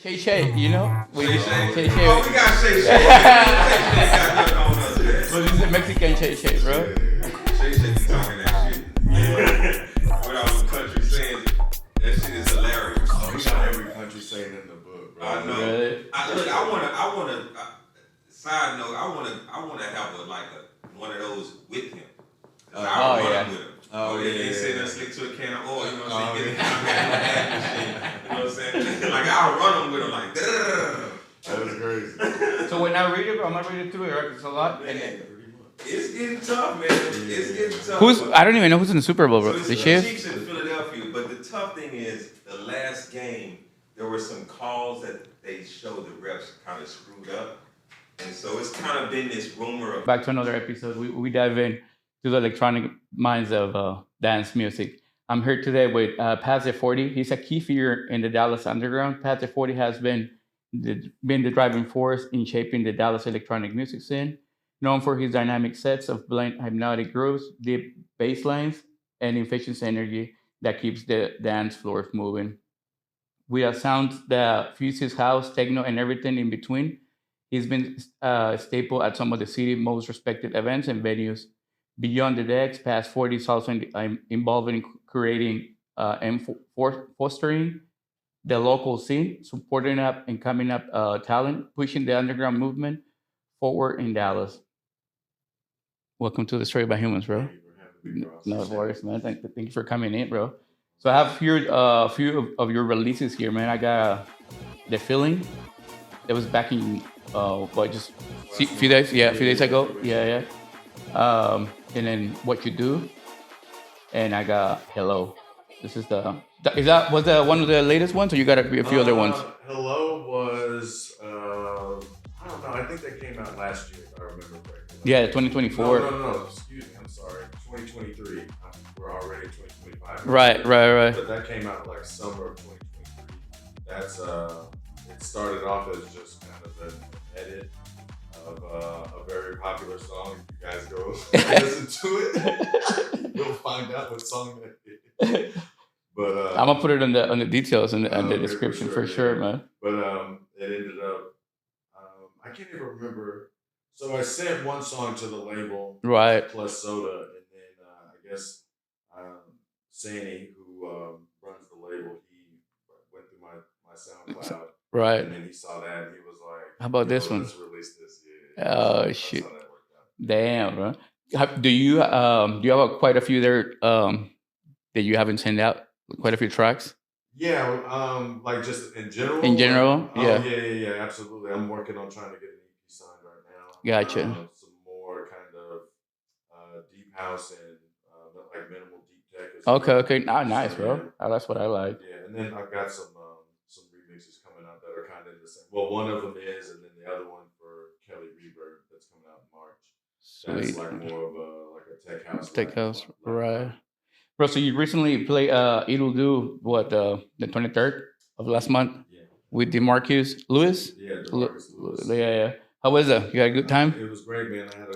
Shay Shay, you know? Shay Shay. Shay Shay. Oh, we got Shay Shay. Shay Shay got nothing on us, man. Well, this is a Mexican Shay Shay, bro. Shay Shay be talking that shit. Without some country saying it. That shit is hilarious. Oh, we got every country saying in the book, bro. I know. Really? I wanna. Side note, I wanna have one of those with him. I run with him. Oh yeah, they say that slick to a can of oil. You know what I'm saying? You know what I'm saying? Like I'll run them with him like. That was crazy. So when I read it, I'm gonna read it through it, right? It's a lot. Man, it's getting tough, man. It's getting tough. I don't even know who's in the Super Bowl, bro. So The it's Chiefs? the Chiefs in Philadelphia, but the tough thing is the last game there were some calls that they showed the refs kind of screwed up, and so it's kind of been this rumor of. Back to another episode. We dive in to the electronic minds of dance music. I'm here today with Pat 40. He's a key figure in the Dallas underground. Pat 40 has been the driving force in shaping the Dallas electronic music scene, known for his dynamic sets of blend hypnotic grooves, deep bass lines, and infectious energy that keeps the dance floors moving. With a sound that fuses house, techno, and everything in between, he's been a staple at some of the city's most respected events and venues. Beyond the decks, Past 40 is also involved in curating and fostering the local scene, supporting up and coming up talent, pushing the underground movement forward in Dallas. Welcome to the Story by Humans, bro. No worries, man. Thank you for coming in, bro. So I have here a few of your releases here, man. I got The Feeling. It was back in, just a few days ago. Yeah. And then What You Do, and I got Hello. This is was that one of the latest ones, or you got a few other ones? Hello was I don't know. I think that came out last year, if I remember correctly. Yeah, 2024. No. Excuse me. I'm sorry. 2023. We're already 2025. Right. But that came out like summer of 2023. That's it started off as just kind of an edit of a very popular song. If you guys go listen to it, you'll find out what song that is. But I'm gonna put it on the details and the description for sure, man. But it ended up I can't even remember. So I sent one song to the label, Right. plus Soda, and then I guess Sandy, who runs the label, he went through my SoundCloud, Right. and then he saw that and he was like, How about this one? Let's release this. Oh, That's shit. how that worked out. Damn, bro. Do you have quite a few there that you haven't sent out? Quite a few tracks. Yeah, like just in general. In general, yeah. Yeah, absolutely. I'm working on trying to get an EP signed right now. Gotcha. Some more kind of deep house and like minimal deep tech. As well. Okay. Nice, So, bro. Oh, that's what I like. Yeah, and then I've got some remixes coming out that are kind of the same. Well, one of them is, and then the other one for Kelly Reverb that's coming out in March. Sweet. That's like more of a tech house. Tech house, right. Bro, so you recently played It'll Do, the 23rd of last month Yeah. with DeMarcus Lewis? Yeah, DeMarcus Lewis. Yeah. How was it? You had a good time? It was great, man. I had a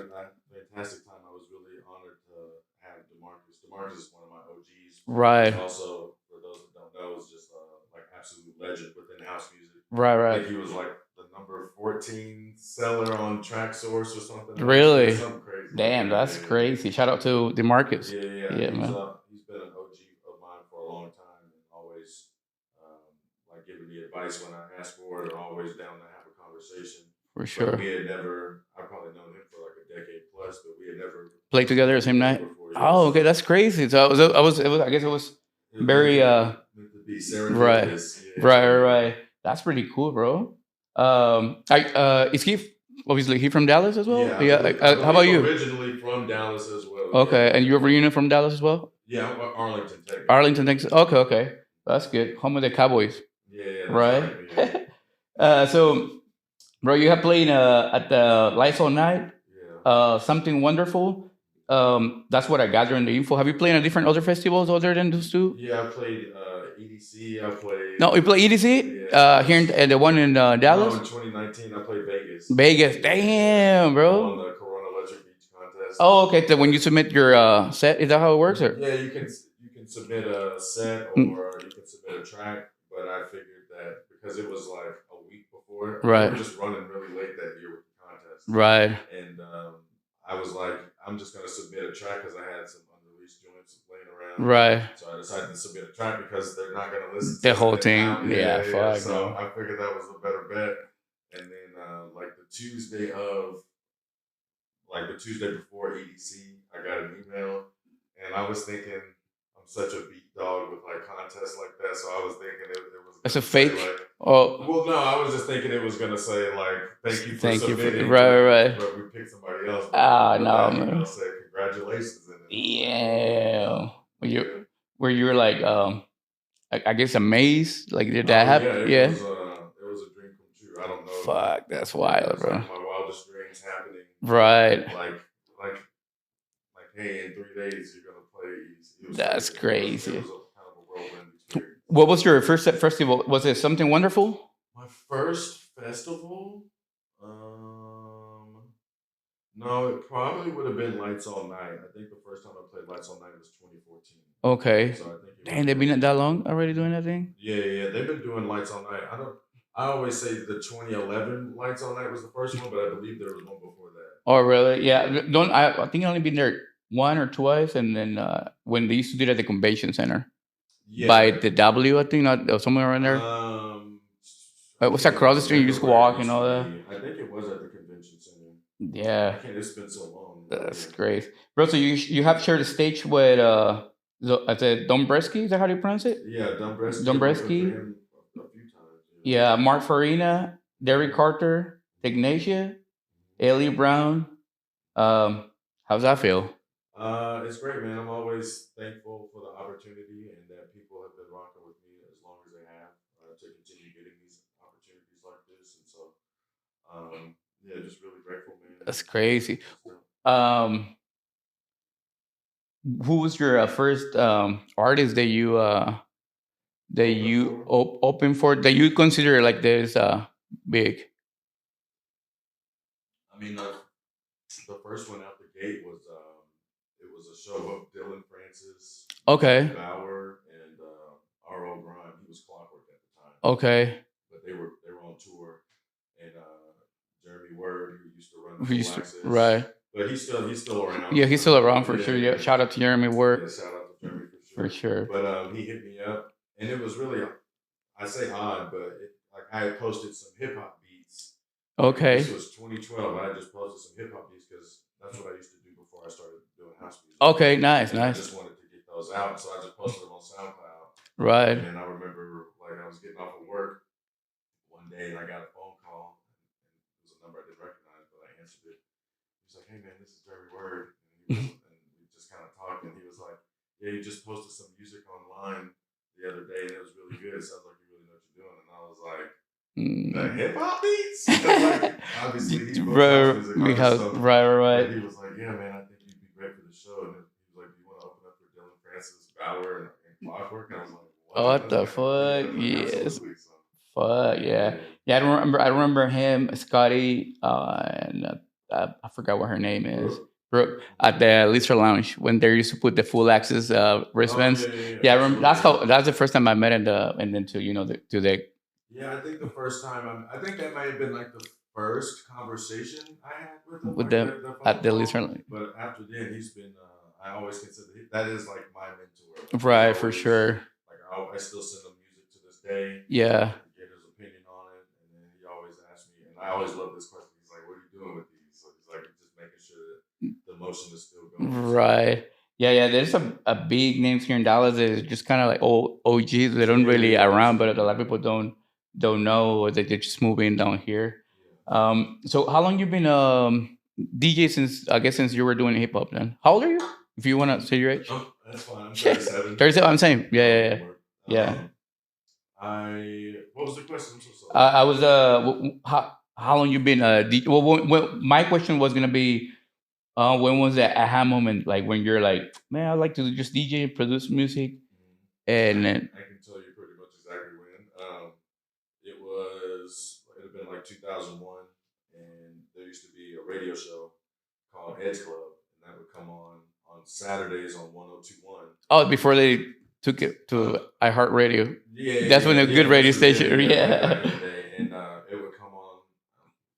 fantastic time. I was really honored to have DeMarcus. DeMarcus is one of my OGs. Right. Also, for those that don't know, is just like absolute legend within house music. Right. Like he was like the number 14 seller on TrackSource or something. Really? Something crazy. Damn, that's crazy. Shout out to DeMarcus. Yeah, man. He's been an OG of mine for a long time and always like giving me advice when I ask for it, and always down to have a conversation. For sure. But we had never, I've probably known him for like a decade plus, but we had never Played together the same night? before, Oh, okay, that's crazy. So I guess it was very meant to be serendipitous. right. That's pretty cool, bro. Is he obviously he from Dallas as well? Yeah. How about you? Originally from Dallas as well. Okay, and you're reunion from Dallas as well? Yeah, Arlington, Texas. Arlington, Texas. Okay. That's good. Home of the Cowboys. Yeah. Right. Yeah. So, bro, you have played at the Lights All Night. Yeah. Something Wonderful. That's what I gathered in the info. Have you played at different other festivals other than those two? Yeah, I played EDC. I played. No, you play EDC? Yeah. Here in the one in Dallas? No, in 2019, I played Vegas. Vegas. Damn, On bro. the Corona Electric Beach contest. Oh, okay. So when you submit your set, is that how it works? Or? Yeah, you can submit a set or you can submit a track, but I figured that because it was like a week before. Right. We were just running really late that year with the contest. Right. And I was like, I'm just gonna submit a track because I had some unreleased joints laying around. Right. So I decided to submit a track because they're not gonna listen to The whole it thing. now. Yeah, fuck So no. I figured that was a better bet. And then like the Tuesday before EDC, I got an email, and I was thinking I'm such a beat dog with like contests like that, so I was thinking it was. It's a fake. Like, oh. Well, no, I was just thinking it was gonna say like, "Thank you for submitting." Right. But we picked somebody else. No, man. Say congratulations. Yeah. Were you like I guess amazed? Like did that happen? Yeah. It was a dream come true. I don't know. Fuck, that's wild, bro. Like my wildest dreams happening. Right. Like, hey, in 3 days you're gonna play. That's crazy. It was a kind of a whirlwind experience. What was your first festival? Was it something wonderful? My first festival? No, it probably would have been Lights All Night. I think the first time I played Lights All Night was 2014. Okay. So I think Dang, they've been that long already doing that thing? Yeah. They've been doing Lights All Night. I always say the 2011 Lights All Night was the first one, but I believe there was one before that. Oh, really? Yeah. I think I only been there one or twice, and then when they used to do it at the convention center. Yeah. By the W, I think, or somewhere around there. It was across the street. You just walk and all that. I think it was at the convention center. Yeah. It's been so long. That's great, bro. So you have shared a stage with Dombresky. Is that how do you pronounce it? Yeah, Dombresky. Dombresky. A few times. Yeah, Mark Farina, Derek Carter, Ignatia, Ellie Brown. How's that feel? It's great, man. I'm always thankful for the opportunity and that people have been rocking with me as long as they have to continue getting these opportunities like this. And so, yeah, just really grateful, man. That's crazy. Who was your first artist that you open for that you consider like this big? I mean, the first one out the gate was it was a show of Dylan Francis, okay, Bauer, and R.O. Grime. He was Clockwork at the time. Okay, but they were on tour, and Jeremy Word, who used to run right. But he's still around. Yeah, he's still around for sure. Yeah, shout out to Jeremy Word. Yeah, shout out to Jeremy for sure. But he hit me up, and it was really, I say odd, but I had posted some hip hop beats. Okay. This was 2012. I just posted some hip hop beats because that's what I used to do before I started doing house music. Okay, nice. I just wanted to get those out, so I just posted them on SoundCloud. Right. And I remember, like, I was getting off of work one day, and I got a phone call, and it was a number I didn't recognize, but I answered it. He was like, "Hey, man, this is Jeremy Word," and we just kind of talked, and he was like, "Yeah, you just posted some music online the other day, and it was really good. It sounds like you really know what you're doing." And I was like, "The hip hop beats?" Like, obviously, he right. And he was like, "Yeah, man, I think you'd be great for the show." And he was like, "Do you want to open up for Dylan Francis, Bauer, and Clockwork?" And I was like, what the fuck? Yes. Fuck yeah. Yeah, I remember him, Scotty, and I forgot what her name is. Brooke at the Lister Lounge when they used to put the full access wristbands. Yeah, I remember that's the first time I met and then to Yeah, I think the first time I think that might have been like the first conversation I had with them at the Lister Lounge. But after then, he's been. I always consider that is like my mentor. Right, for sure. Like I still send him music to this day. Yeah. Get his opinion on it, and then he always asks me, and I always love this question. He's like, "What are you doing with these?" So he's like, just making sure that the motion is still going. Right. Yeah. There's a big names here in Dallas that is just kind of like old OGs. They don't really around, but a lot of people don't know, or they're just moving down here. Yeah. So how long you been DJ since you were doing hip hop then? How old are you? If you want to say your age. Oh, that's fine. I'm 37. 37. I'm saying. Yeah. What was the question? I'm so sorry. I was how long you been DJ? Well, my question was gonna be, when was that aha moment? Like when you're like, man, I like to just DJ and produce music, and then I can tell you pretty much exactly when. It had been like 2001, and there used to be a radio show called Edge Club, and that would come on Saturdays on 102.1. Oh, before they took it to iHeartRadio. Yeah, That's when a good radio station. back Yeah. in the day, and it would come on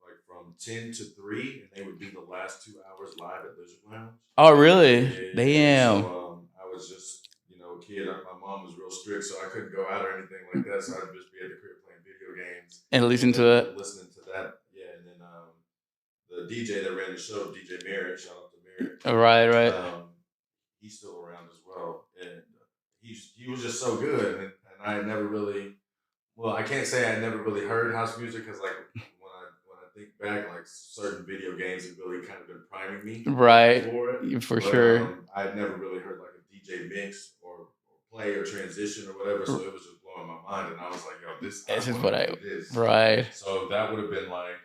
like from 10 to 3, and they would be the last 2 hours live at Lizard Lounge. Oh, really? Yeah. Damn. So I was just a kid. My mom was real strict, so I couldn't go out or anything like that. So I'd just be at the crib playing video games And listen to it. listening to that. Yeah, and then the DJ that ran the show, DJ Merritt, shout out to Merritt. Right. He's still around as well, and he was just so good, and I had never really. Well, I can't say I never really heard house music because, like, when I think back, like certain video games have really kind of been priming me for it. For sure. I had never really heard like a DJ mix or play or transition or whatever, so it was just blowing my mind, and I was like, "Yo, this is what I do." Right. So that would have been like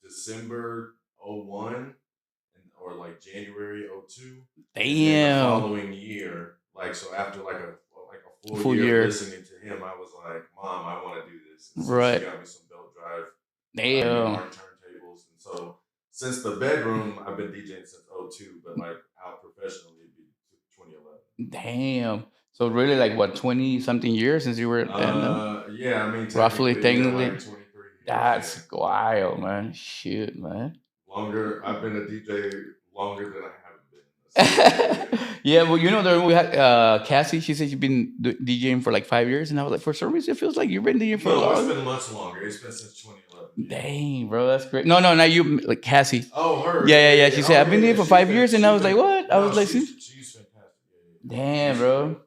December 01 or like January 02. Damn. And the following year, like so after like a full year listening to him, I was like, "Mom, I want to do this." And so she got me some belt drive, turntables, and so since the bedroom, I've been DJing since 02, but like out professionally, it'd be 2011. Damn. So really, like what, 20 something years since you were? Yeah, I mean, roughly, technically. Like 23 years. That's wild, man. Shit, man. I've been a DJ longer than I haven't been. Yeah, well, we had Cassie. She said she's been DJing for like 5 years, and I was like, for some reason, it feels like you've been DJing for a long. It's been much longer. It's been since 2011. Dang, bro, that's great. No, not you, like Cassie. Oh, her. Yeah. She said I've been DJing for 5 years, and I was like, what? I was like, she's fantastic. Damn, bro.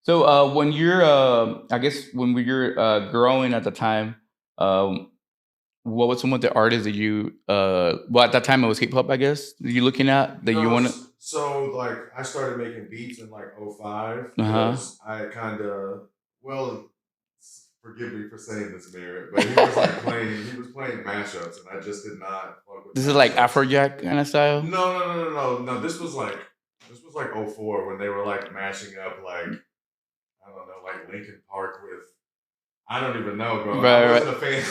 So when you're, I guess when you're growing at the time, what was some of the artists that you well, at that time it was hip hop, I guess, that you looking at that you want to? So like I started making beats in like 05 because I kind of, well, forgive me for saying this, Merritt, but he was playing mashups, and I just did not fuck with. This is like Afrojack kind of style? No. This was like 04 when they were like mashing up like, I don't know, like Linkin Park with, I don't even know, bro. I wasn't a fan.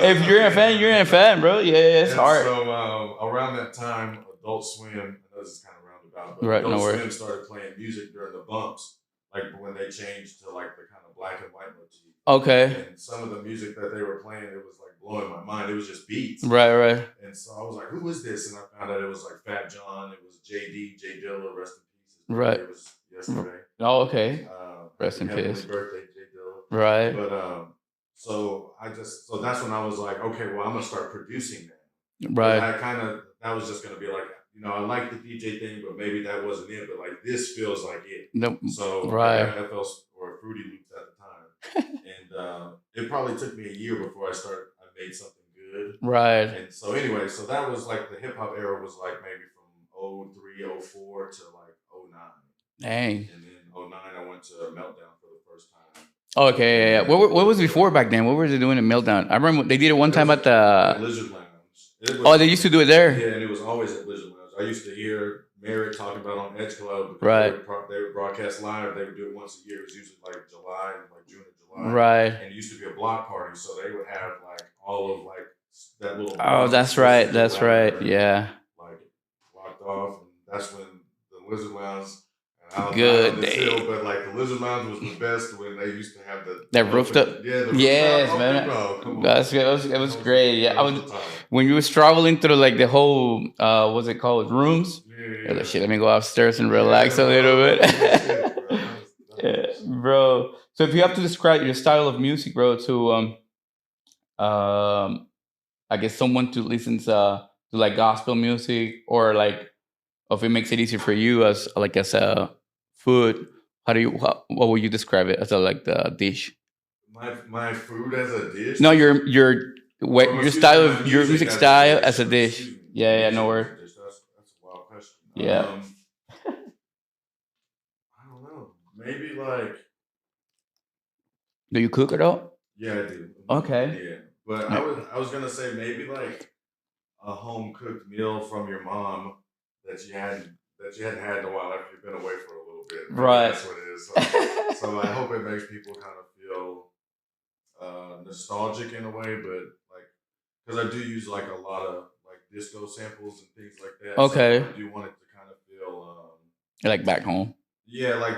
If you're a fan, you're a fan, bro. Yeah, it's hard. So around that time, Adult Swim, I know this is kind of roundabout, but Adult Swim started playing music during the bumps, like when they changed to like the kind of black and white motif. Okay. And some of the music that they were playing, it was like blowing my mind. It was just beats. Right. And so I was like, who is this? And I found out it was like Fat John. It was JD, J Dilla, rest in peace. Right. It was yesterday. Oh, okay. Rest in peace. Happy birthday, J Dilla. Right. But so that's when I was like, okay, well, I'm gonna start producing that. Right. That was just gonna be like, I like the DJ thing, but maybe that wasn't it. But like this feels like it. Nope. So right. I FL or Fruity Loops at the time, and it probably took me a year before I made something good. Right. And so anyway, so that was like the hip hop era was like maybe from 03, 04 to like 09. Dang. And then 09, I went to Meltdown for the first time. Okay, yeah. What was before back then? What were they doing at Meltdown? I remember they did it one time at the Lizard Lounge. They used to do it there. Yeah, and it was always at Lizard Lounge. I used to hear Merritt talking about on Edge Club. Right. They would broadcast live. They would do it once a year. It was usually like July, like June or July. Right. And it used to be a block party, so they would have like all of like that little. Oh, that's right. That's right. Yeah. Like blocked off, and that's when the Lizard Lounge. Good day. But like the Lizard Lounge was the best when they used to have that roofed up. Yeah, yes, man. It was great. Yeah, when you was traveling through like the whole what's it called, rooms. Yeah. Like, shit, let me go upstairs and relax a little bit. Yeah, bro. So if you have to describe your style of music, bro, to I guess someone to listen to like gospel music, or like if it makes it easier for you as a food, what would you describe it as the dish? My food as a dish? No, your style of your music style as a dish. Yeah, no worries. That's a wild question. Yeah. I don't know. Maybe like. Do you cook at all? Yeah, I do. Okay. Yeah, but I was gonna say maybe like a home cooked meal from your mom that you hadn't had in a while after you've been away for a little bit. Right. That's what it is. So I hope it makes people kind of feel nostalgic in a way, but like, because I do use like a lot of like disco samples and things like that. Okay. So I do want it to kind of feel like back home. Yeah, like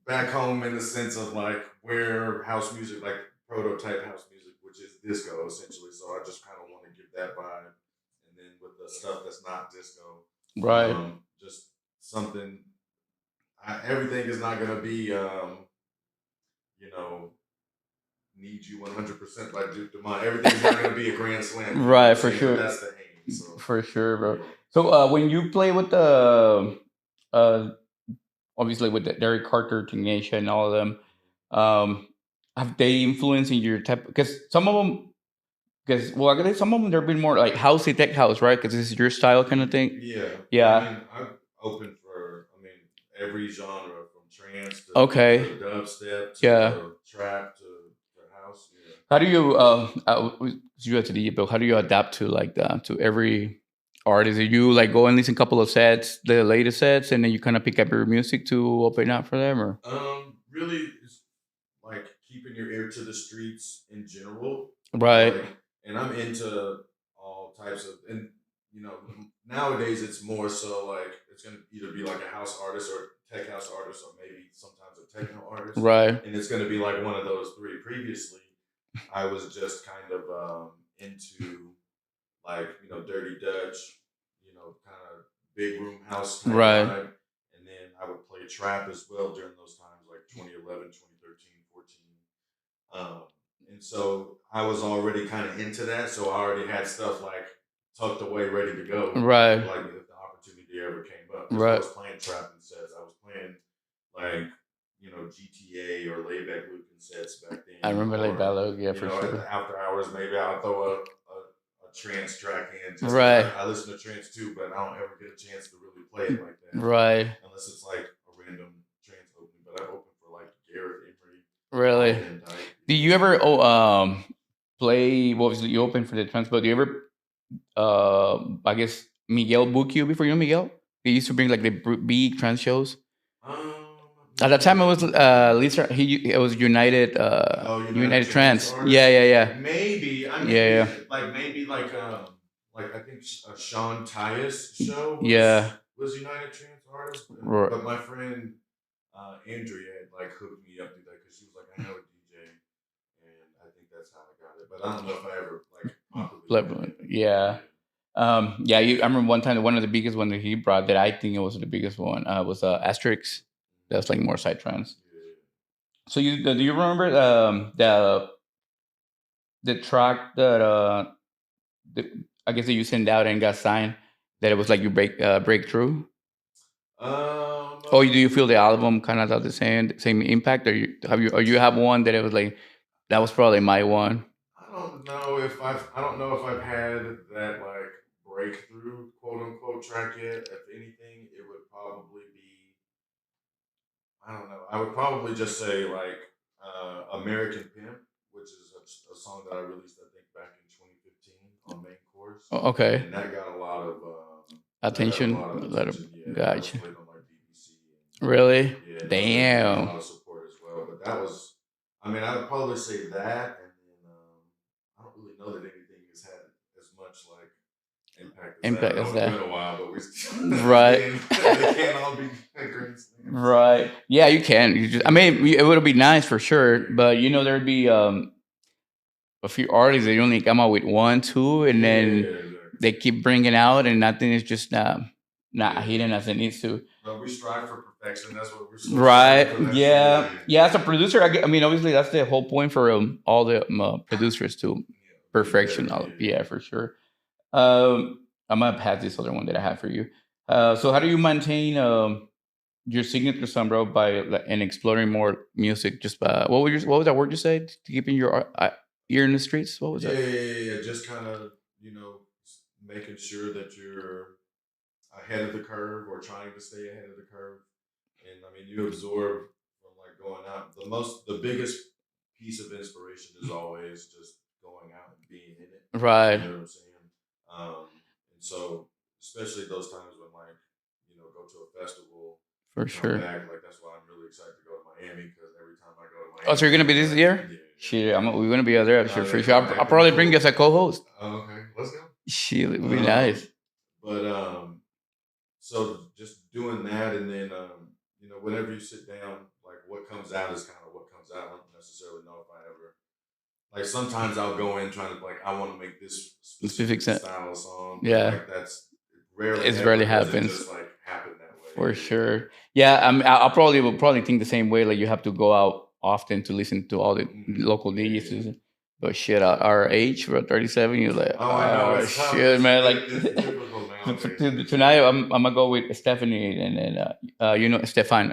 back home in the sense of like where house music, like prototype house music, which is disco essentially. So I just kind of want to give that vibe, and then with the stuff that's not disco, Right. just something. Everything is not gonna be, you know, need you 100% like Duke Dumont. Everything's not gonna be a grand slam. You know Right, what I'm for saying? But sure. that's the aim. So For sure, bro. yeah. So when you play with the uh obviously with the Derek Carter, Tenacia, and all of them, have they influenced in your type? Because some of them, because well, I guess some of them they're been more like housey tech house, right? Because this is your style kind of thing. Yeah. I Yeah. mean, I'm open for, I mean, every genre from trance Okay. to dubstep Yeah. to trap to house. Yeah. How do you you at the but how do you adapt to like that to every artist? Do you like go and listen a couple of sets, the latest sets, and then you kind of pick up your music to open up for them, or Really, it's like keeping your ear to the streets in general. right, Like, and I'm into all types of, and nowadays it's more so like it's gonna either be like a house artist or tech house artist or maybe sometimes a techno artist, right, and it's gonna be like one of those three. Previously, I was just kind of into like Dirty Dutch, kind of big room house type right, vibe, and then I would play trap as well during those times like 2011, 2013, 14. And so I was already kind of into that, so I already had stuff like tucked away, ready to go, right, like if the opportunity ever came up. Because I right. was playing trap and sets, I was playing like GTA or layback Lucan sets back I then, remember like or Balog, yeah, for at sure. the after hours maybe I'll throw a trance track in just because Right, I listen to trance too, but I don't ever get a chance to really play it like that right, unless it's like a random trance opening. But I open for like Garrett Emery, really. Van Dyke. Do you ever play? Well, obviously you open for the trans, but do you ever I guess Miguel book you before you know Miguel? He used to bring like the big trans shows. At that time, it was Lisa. It was United. United United Trance Trans. Yeah, Artists. yeah, yeah, Maybe I yeah, mean yeah, maybe like I think Sean Tyus show yeah. was United Trance Artists, Right. but my friend Andrea had like hooked me up to that because she was like, I know a DJ, and I think that's how I got it. But I don't know if I ever like properly met him. Yeah. Yeah. I remember one time one of the biggest one that he brought that I think it was the biggest one was Asterix. That's like more side trans. Yeah. So do you remember the track that I guess that you sent out and got signed that it was like your breakthrough? Or do you feel the album kind of has the same impact, or you have one that it was like that was probably my one? I don't know if I've had that like breakthrough quote unquote track yet. If anything, it would probably be, I don't know. I would probably just say like American Pimp, which is a song that I released I think back in 2015 on Main Course, Okay, and that got a lot of attention. Yeah, that was Gotcha. played on like BBC. Really? Yeah, and that was getting a Damn. lot of support as well. But that was, I mean, I would probably say that, and then I don't really know that anything has had as much like impact as that. I Impact know is it's that. been a while, but we still Right. they can't all be green slams. Right. Yeah, you can. You just. I mean, it would be nice for sure, but there'd be a few artists that only come out with one, two, and then exactly. they keep bringing out, and nothing is just not hitting as it needs to. But we strive for perfection. That's what we're Right. striving for. Yeah. Yeah. As a producer, I mean, obviously, that's the whole point for all the producers to perfection. Yeah, for sure. I'm gonna pass this other one that I have for you. So, how do you maintain your signature sound, bro, by and exploring more music? Just what was that word you said? Keeping your ear in the streets. What was that? Yeah. Just kind of making sure that you're ahead of the curve or trying to stay ahead of the curve. And I mean, you absorb from like going out. The biggest piece of inspiration is always just going out and being in it. Right. You know what I'm saying? And so, especially those times when like go to a festival, For come sure. back, like that's why I'm really excited to go to Miami because every time I go to Miami. Oh, so you're gonna be this year? Yeah. Shit, we're gonna be out there. Sure, for sure. I'll probably bring you as a co-host. Oh, okay, let's go. Shit, it would be nice. But so just doing that, and then whenever you sit down, like what comes out is kind of what comes out. I don't necessarily know if I ever like. Sometimes I'll go in trying to I want to make this specific style of song. Yeah, like that's rarely. it Ever rarely does happens. It just happen that way. For sure. Yeah, I'll probably think the same way. Like you have to go out often to listen to all the local DJs. But shit, at our age, we're 37. You're like, oh shit, man. Like tonight, I'm gonna go with Stephanie, and then Stephanie,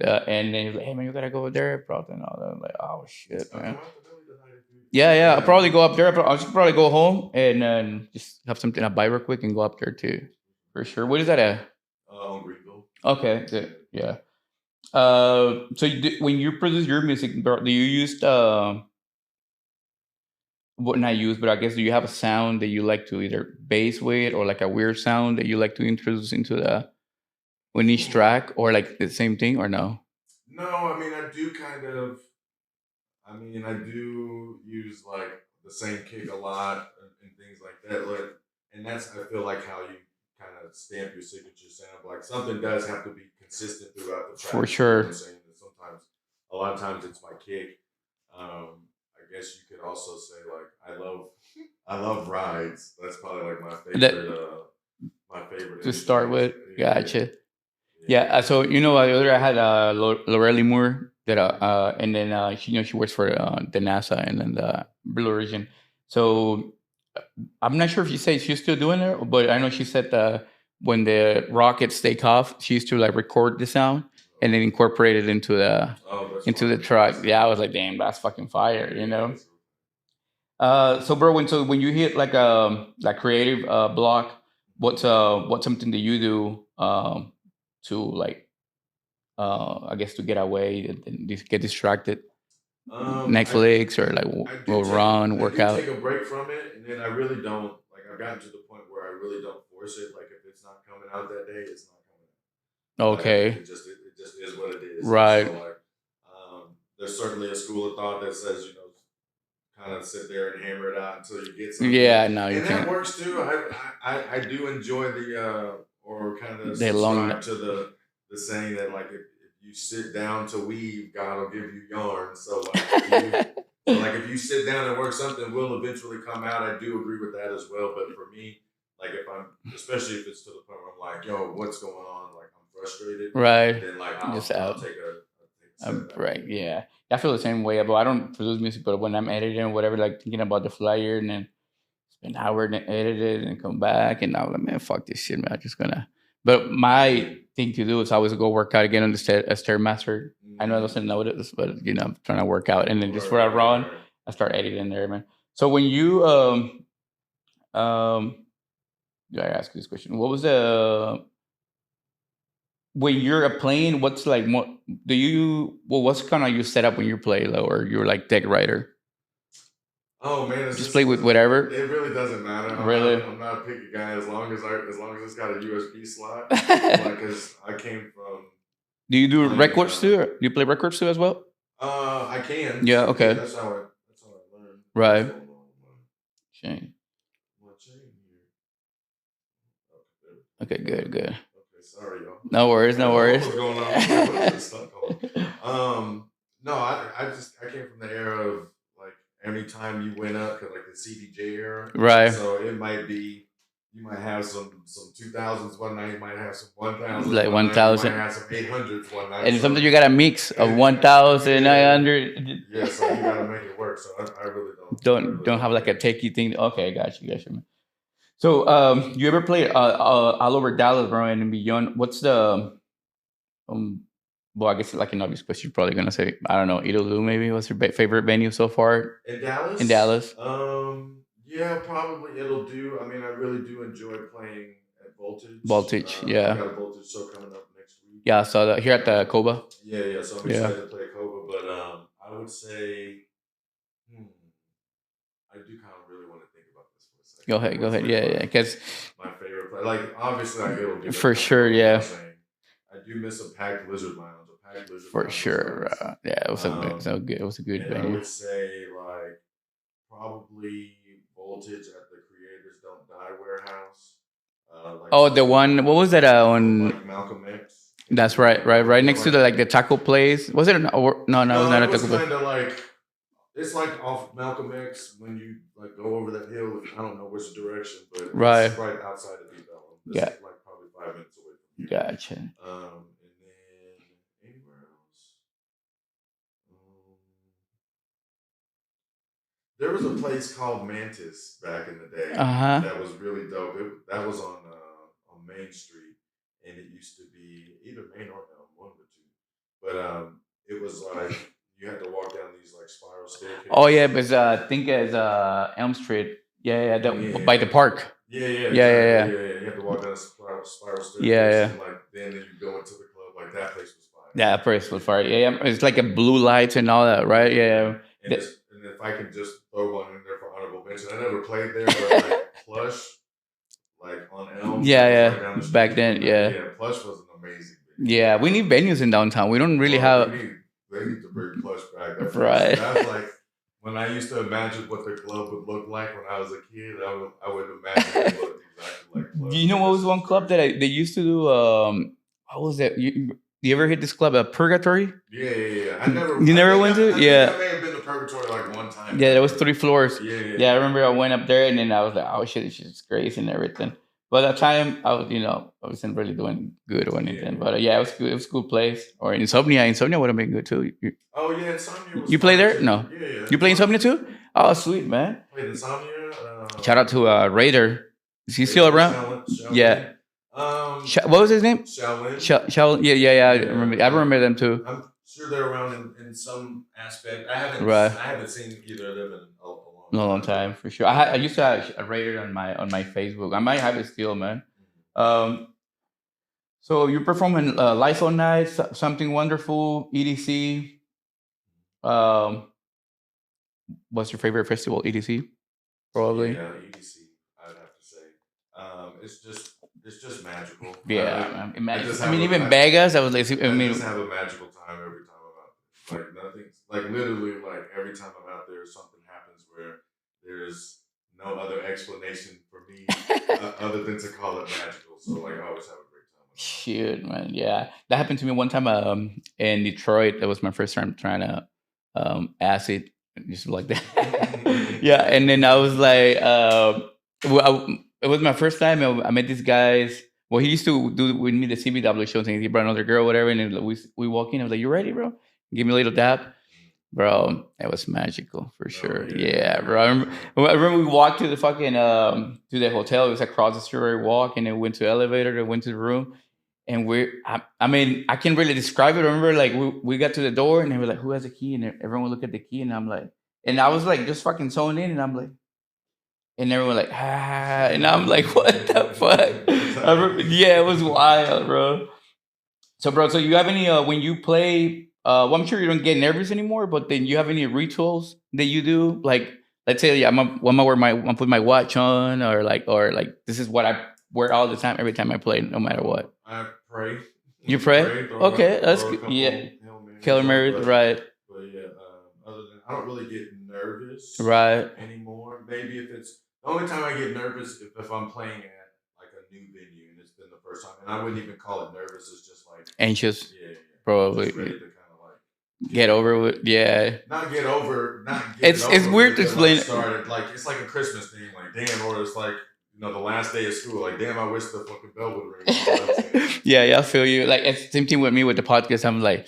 and then he's like, hey man, you gotta go there, bro. And all that. I'm like, oh shit, man. Yeah. I'll probably go up there. I'll just probably go home and then just have something to buy real quick and go up there too, for sure. What is that at? Greenville. Okay, good. Yeah. So when you produce your music, bro, do you use what not use, but I guess do you have a sound that you like to either bass with, or like a weird sound that you like to introduce into the when each track, or like the same thing, or no? No, I mean I do kind of. I mean I do use the same kick a lot and things like that. And that's I feel like how you kind of stamp your signature sound. Like something does have to be consistent throughout the track. For sure. You know what I'm saying? Sometimes, a lot of times it's my kick. I guess you could also say I love rides. That's probably my favorite. My favorite to start with. Yeah. Gotcha. Yeah. So I had Lorelei Moore that and then she works for the NASA and then the Blue Origin. So I'm not sure if she said she's still doing it, but I know she said that when the rockets take off, she used to record the sound and then incorporate it into the track. Yeah, I was like, damn, that's fucking fire, So bro, when you hit like creative block, what's something that you do to I guess to get away and just get distracted? Netflix or run, workout. I do take a break from it, and then I really don't I've gotten to the point where I really don't force it. Like if it's not coming out that day, it's not coming out. Okay. It just is what it is. Right. So there's certainly a school of thought that says kind of sit there and hammer it out until you get something. Yeah, no, you and can't. That works too. I do enjoy the or kind of subscribe to the saying that if you sit down to weave, God will give you yarn. So if you sit down and work, something will eventually come out. I do agree with that as well. But for me, if I'm, especially if it's to the point where I'm yo, what's going on? I'm frustrated. Right. Then I'll take a right. Yeah. I feel the same way. But I don't produce music, but when I'm editing or whatever, thinking about the flyer and then spend an hour and edit it and come back, and I'm like, man, fuck this shit, man. I'm just gonna. But my thing to do is always go work out again on the Stairmaster. I know I doesn't notice, but I'm trying to work out, and then just for I run, I start editing there, man. So when you do I ask you this question? What was when you're playing? What's what do you? Well, what's kind of your setup when you play, or you're tech writer? Oh man, just play with whatever. It really doesn't matter. I'm not a picky guy as long as it's got a USB slot. Because I came from. Do you do records too? Or do you play records too as well? I can. Yeah. Okay. Yeah, that's how I learned. Right. Shane. Okay. Good. Okay. Sorry, y'all. No worries. What's going on? No, I came from the era of anytime you went up, because the CDJ era, right? So it might be you might have some 2000s one night, you might have some 1000s, 1000, you might have some 800s one night, and sometimes you got a mix of 1900. Yeah, so you gotta make it work. So I really don't have a techie thing. Okay, got you, man. So you ever played all over Dallas, bro, and beyond? What's the well, I guess an obvious question. You're probably gonna say, I don't know, Idolu maybe. What's your favorite venue so far? In Dallas? In Dallas? Yeah, probably It'll Do. I mean, I really do enjoy playing at Voltage. Voltage, yeah. I got a Voltage show coming up next week. Yeah, I saw that here at the Coba. Yeah. So I'm excited to play Coba, but I would say, I do kind of really want to think about this for a second. Go ahead. Yeah, because my favorite play, obviously, It'll Do. For sure, yeah. I do miss a packed Lizard Lounge. For sure, yeah, it was good. It was a good venue. I would say probably Voltage at the Creators Don't Die warehouse. The one. What was that on? Malcolm X. That's right next to the taco place. Was it? No, it was not a taco place. Kind of like it's like off Malcolm X when you like go over that hill. I don't know which direction, but it's right outside of Development. Yeah. It's like probably 5 minutes away from here. Gotcha. And then anywhere else? There was a place called Mantis back in the day that was really dope. That was on Main Street, and it used to be either Main or Elm, one of the two. But it was like you had to walk down these like spiral staircases. Oh yeah, but I think it's Elm Street. Yeah, by the park. Yeah. You had to walk down a spiral staircase. Yeah. And like then you go into the club. Like that place was fire. Yeah, that place was fire. Yeah, it's like a blue lights and all that, right? Yeah. And if I can just throw one in there for honorable mention, I never played there, but like Plush, like on Elm. Yeah. Right back then, yeah. Yeah, Plush was an amazing venue. Yeah, we need venues in downtown. We don't really have. They need to bring Plush back. That's right. That's like when I used to imagine what the club would look like when I was a kid. I would imagine it looked exactly like Plush. Do you know what was one club that they used to do? What was that? You ever hit this club, Purgatory? Yeah. I never. You never went to? Yeah. I may have been to Purgatory like one time. Yeah, there was 3 floors. Yeah. I remember I went up there and then I was like, oh shit, this shit's crazy and everything. But at that time, I wasn't really doing good or anything. But yeah, it was good. It was a good place. Or Insomnia would have been good too. Oh yeah, Insomnia. Was you play there? Too. No. Yeah. You play Insomnia too? Oh, sweet man. Played Insomnia. Shout out to Raider. Is he still around? Shaolin. Yeah. What was his name? Shaolin. Shaolin. Yeah. I remember them too. I'm sure they're around in some aspect. I haven't seen either of them in a long time for sure. I used to have a Raider on my Facebook. I might have it still, man. So you perform in Lights on Nights, Something Wonderful, EDC. What's your favorite festival? EDC, probably. Yeah, EDC. I would have to say. It's just magical. Yeah, even Vegas. I was like, just have a magical time every time I'm out there. Like nothing. Like literally, like every time I'm out there, something happens where there's no other explanation for me other than to call it magical. So like, I always have a great time. Shit, man. Yeah, that happened to me one time. In Detroit, that was my first time trying to acid, just like that. Yeah, and then I was like, it was my first time. I met these guys. Well, he used to do with me the CBW shows, and he brought another girl, whatever. And then we walk in. I was like, "You ready, bro?" Give me a little dap. Bro, it was magical for sure. Yeah, bro. I remember we walked to the fucking to the hotel. It was across the street where we walk, and then went to the elevator. Then went to the room, and I can't really describe it. I remember like we got to the door, and they were like, "Who has the key?" And everyone would look at the key, and I'm like, and I was like just fucking zoned in, and I'm like, and everyone like and I'm like, what the fuck? Yeah, it was wild, bro. So you have any when you play? Well, I'm sure you don't get nervous anymore, but then you have any rituals that you do? Like, let's say, I'm gonna put my watch on, or like this is what I wear all the time, every time I play, no matter what. I pray. You pray? Okay, that's good. Yeah, Hail Mary, right? But yeah, other than I don't really get nervous, right, anymore. Maybe if it's the only time I get nervous if I'm playing at like a new venue and it's been the first time, and I wouldn't even call it nervous. It's just like anxious. Yeah. Probably. Just ready to get over with, yeah. Not get over. It's weird to explain. Started like it's like a Christmas thing, like damn, or it's like the last day of school, like damn, I wish the fucking bell would ring. Yeah, I feel you. Like it's the same thing with me with the podcast. I'm like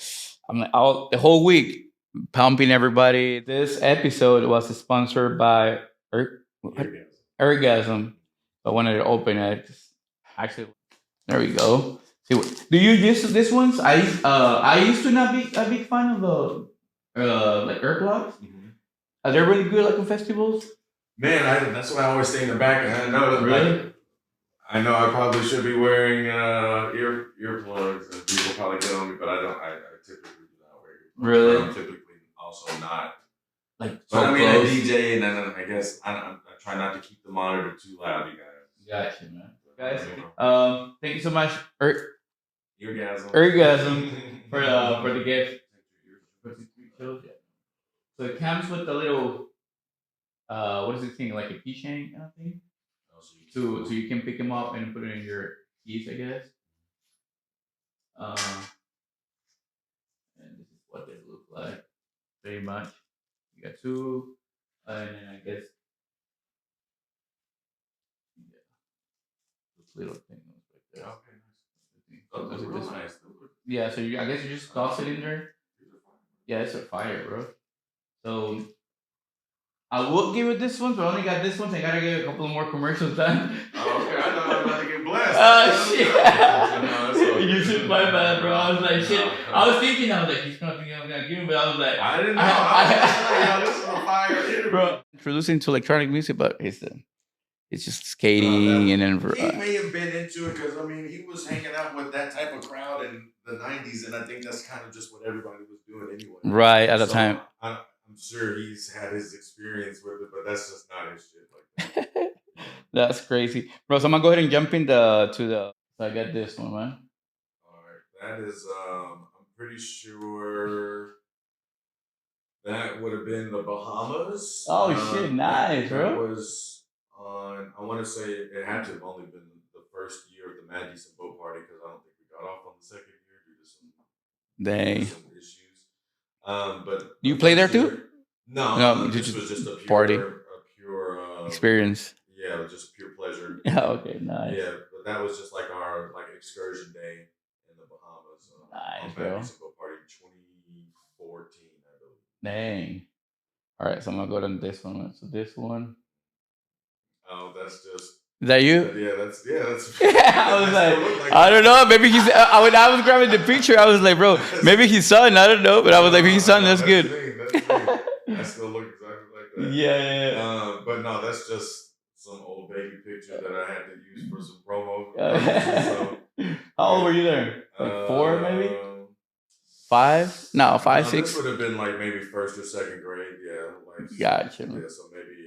all the whole week pumping everybody. This episode was sponsored by Ergasm. I wanted to open it. Actually, there we go. Do you use these ones? I used to not be a big fan of like ear plugs. Mm-hmm. Are they really good like on festivals? Man, that's what I always say in the back. I know really. I know I probably should be wearing earplugs, and people probably get on me, but I don't. I typically do not wear earplugs. Really? I'm typically also not. Like, but I mean, I DJ, and then I guess I try not to keep the monitor too loud, you guys. Gotcha, man. Guys, thank you so much. Ergasm for the gift. So it comes with a little what is this thing, like a keychain kind of thing? So you can pick them up and put it in your keys, I guess. And this is what they look like, pretty much. You got two, and then I guess yeah, those little things right there. Okay, nice. So Those those are are real this one. nice. Yeah, so I guess you just toss it in there. Yeah, it's a fire, bro. So I will give it this one, but I only got this one. So I gotta get a couple more commercials done. Oh, okay. I thought I was about to get blessed. Oh shit! No, You should my bad, bro. I was like, shit. I was thinking, I was like, he's gonna think I'm gonna give him, but I was like, I didn't know. I was like, this is a fire interview. bro. Introducing to electronic music, but it's just skating and then. He may have been into it because I mean he was hanging out with that type of crowd in the '90s, and I think that's kind of just what everybody was doing anyway. Right at the time. I'm sure he's had his experience with it, but that's just not his shit like that. That's crazy, bro. So I'm gonna go ahead and jump in to the. So I got this one, man. All right, that is. I'm pretty sure that would have been the Bahamas. Oh shit! Nice, bro. That was on. I want to say it had to have only been the first year of the Mad Decent Boat Party because I don't think we got off on the second year due to some issues. But do you play there too? No, this was just a pure experience. Yeah, just pure pleasure. Okay, nice. Yeah, but that was just like our excursion day in the Bahamas. Nice, bro. Party 2014, I believe. Dang. All right, so I'm gonna go to this one. So this one. Oh, that's just. Is that you? That's. I was like, I don't know. Maybe he's. When I was grabbing the picture, I was like, bro, maybe he's son. I don't know, but I was like, he's son. That's good. I still look exactly like that. Yeah. But no, that's just some old baby picture that I had to use for some promo. So, how old were you there? Like 4, maybe? 5? No, 5, 6. This would have been like maybe first or second grade. Yeah. Gotcha. Yeah, so maybe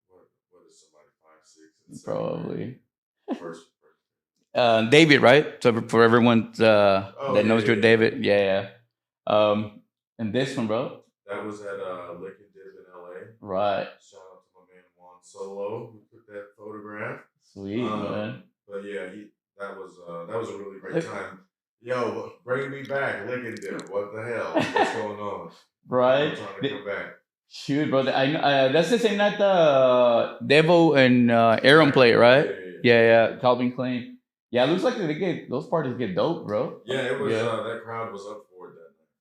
what is somebody 5, 6? Probably. First. David, right? So for everyone that knows you're David, yeah. And this one, bro. That was at Lick and Dip in LA. Right. Shout out to my man Juan Solo who took that photograph. Sweet, man. But yeah, that was a really great time. Yo, bring me back, Lick and Dip. What the hell? What's going on? Right. I'm trying to come back. Shoot, bro. That's the same night the Devo and Aaron played, right? Yeah. Calvin Klein. Yeah, it looks like those parties get dope, bro. Yeah, it was. That crowd was up for it that night,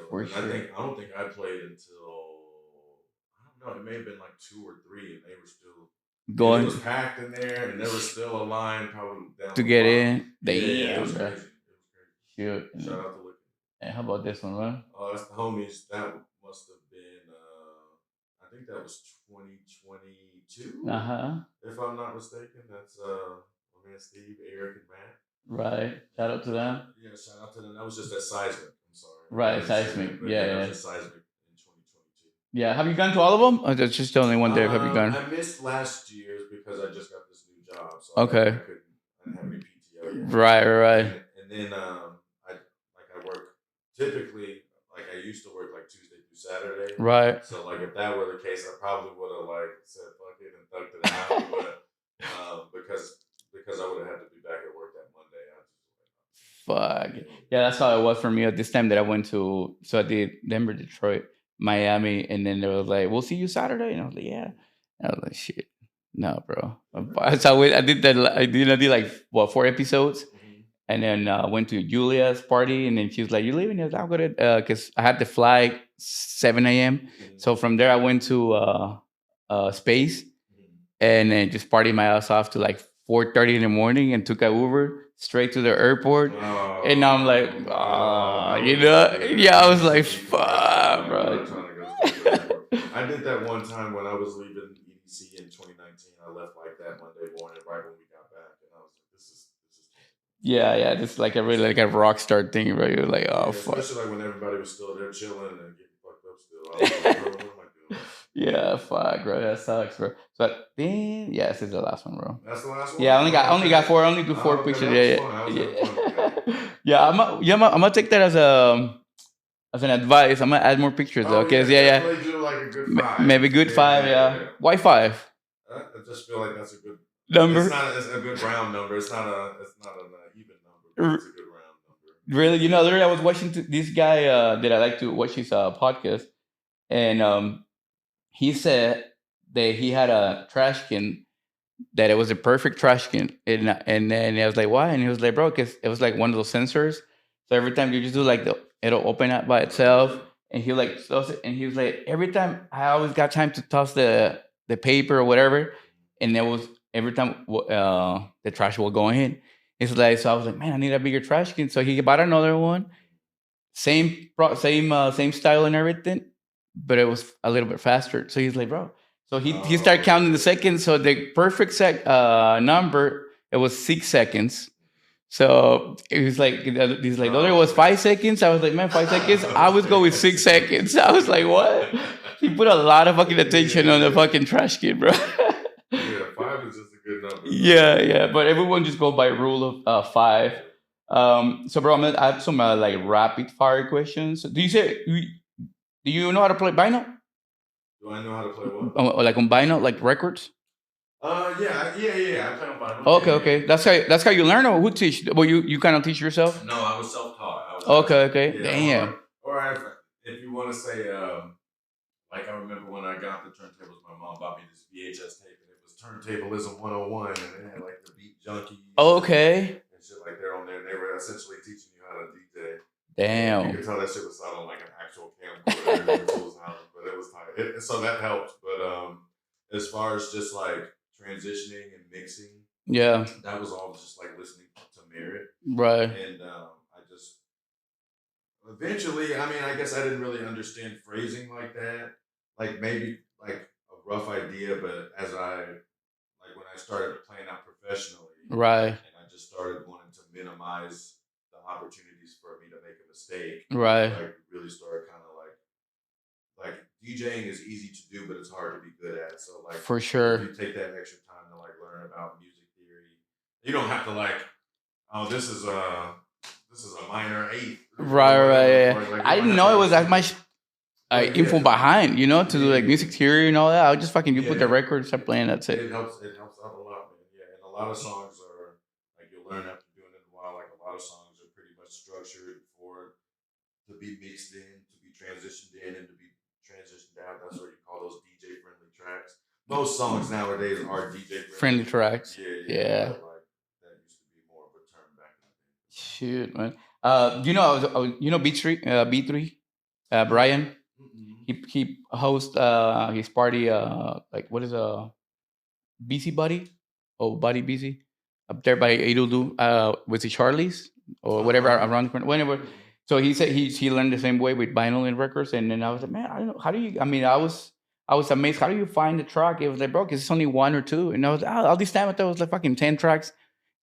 for real. For sure. I don't think I played until I don't know. It may have been like 2 or 3, and they were still going. It was packed in there, and there was still a line probably down to get in. It was crazy. Shoot. Shout out to Lick. And how about this one, man? Oh, that's the homies. That must have been. I think that was 2022. If I'm not mistaken, that's my man Steve, Eric, and Matt. Right. Shout out to them. Yeah, shout out to them. That was just at Seismic. I'm sorry. Right, Seismic. Yeah. That was Seismic in 2022. Yeah. Have you gone to all of them? Or that's just the only one there? Have you gone? I missed last year's because I just got this new job. So I didn't have any PTO yet. Right. And then I work typically I used to work Tuesday through Saturday. Right. So if that were the case, I probably would have said fuck it and thugged it out. But because I would have had to be back at work that Monday. Fuck. Yeah, that's how it was for me at this time that I went to. So I did Denver, Detroit, Miami, and then they were like, "We'll see you Saturday," and I was like, "Yeah." And I was like, "Shit, no, bro." So I did that. I did 4 episodes. And then went to Julia's party, and then she was like, "You leaving?" I was like, "I'm gonna," because I had to fly 7 a.m. So from there, I went to Space, and then just partied my ass off to 4:30 in the morning, and took a Uber straight to the airport. And now I'm like, yeah, I was like, "Fuck, bro." I did that one time when I was leaving EDC in 2019. I left that Monday morning, right when we got back, and I was like, "This is." Yeah, just a really a rock star thing, right? You're like, oh, fuck. Especially when everybody was still there chilling and getting fucked up still. I was like, bro, what am I doing? Yeah, fuck, bro. That sucks, bro. So then, this is the last one, bro. That's the last one? Yeah, I only got 4. I only do 4 pictures. Yeah, I'm gonna take that as an advice. I'm gonna add more pictures though. Cause yeah. Do a good 5. Maybe good 5, yeah. Why 5? I just feel like that's a good number. It's a good round number. It's not an even number. But it's a good round number. Really, literally, I was watching this guy that I like to watch his podcast, and he said that he had a trash can that it was a perfect trash can, and then I was like, why? And he was like, bro, because it was like one of those sensors. So every time you just do like it'll open up by itself, and he like toss it, and he was like, every time I always got time to toss the paper or whatever, and there was every time the trash will go in. It's like, so I was like, man, I need a bigger trash can. So he bought another one, same style and everything, but it was a little bit faster. So he's like, bro. So he started counting the seconds. So the perfect number, it was 6 seconds. So it was like, he's like, no, there was 5 seconds. I was like, man, 5 seconds. I was going with 6 seconds. I was like, what? He put a lot of fucking attention on the fucking trash can, bro. Yeah, 5 is just a good number. Yeah. But everyone just go by rule of 5. So, bro, I'm gonna add some like rapid fire questions. Do you know how to play vinyl? Do I know how to play what? Or like on vinyl, like records? Yeah. I play on vinyl. Okay. That's how you learn, or who teach? Well, you kind of teach yourself. No, I was self-taught. Okay. Yeah, Damn. Or if you want to say, like I remember when I got the turntables, my mom bought me this VHS tape, and it was Turntablism 101, and it had like the Beat Junkies. Okay. And shit like they're on there. They were essentially teaching you how to DJ. Damn. You could tell that shit was sounding like an actual camcorder. But it was tight. So that helped. But as far as just like transitioning and mixing, yeah, that was all just like listening to Merit. Right. And I just eventually, I mean, I guess I didn't really understand phrasing like that. Like maybe like a rough idea, but as when I started playing out professionally, right, and I just started wanting to minimize the opportunities for me to make a mistake, right, I really started kind of like DJing is easy to do, but it's hard to be good at. So like for sure, if you take that extra time to like learn about music theory, you don't have to like, oh, this is a minor 8. Right. Like, I didn't know it was that much info behind, to do like music theory and all that. I was just fucking put the record, start playing. That's it. It helps out a lot, man. Yeah, and a lot of songs are like you'll learn after doing it a while. Like a lot of songs are pretty much structured to be mixed in, to be transitioned in, and to be transitioned out. That's what you call those DJ friendly tracks. Most songs nowadays are DJ friendly tracks. Yeah. Like that used to be more of a term back in the day. Shoot, man. B3, Brian. Mm-hmm. He hosts his party. Like what is BC Buddy? Oh, Buddy BC up there by Idoldu. Was it Charlie's or whatever around whenever? So he said he learned the same way with vinyl and records, and then I was like, man, I don't know, how do you? I mean, I was amazed. How do you find the track? It was like, bro, because it's only 1 or 2, and I was all this time I thought it was like fucking 10 tracks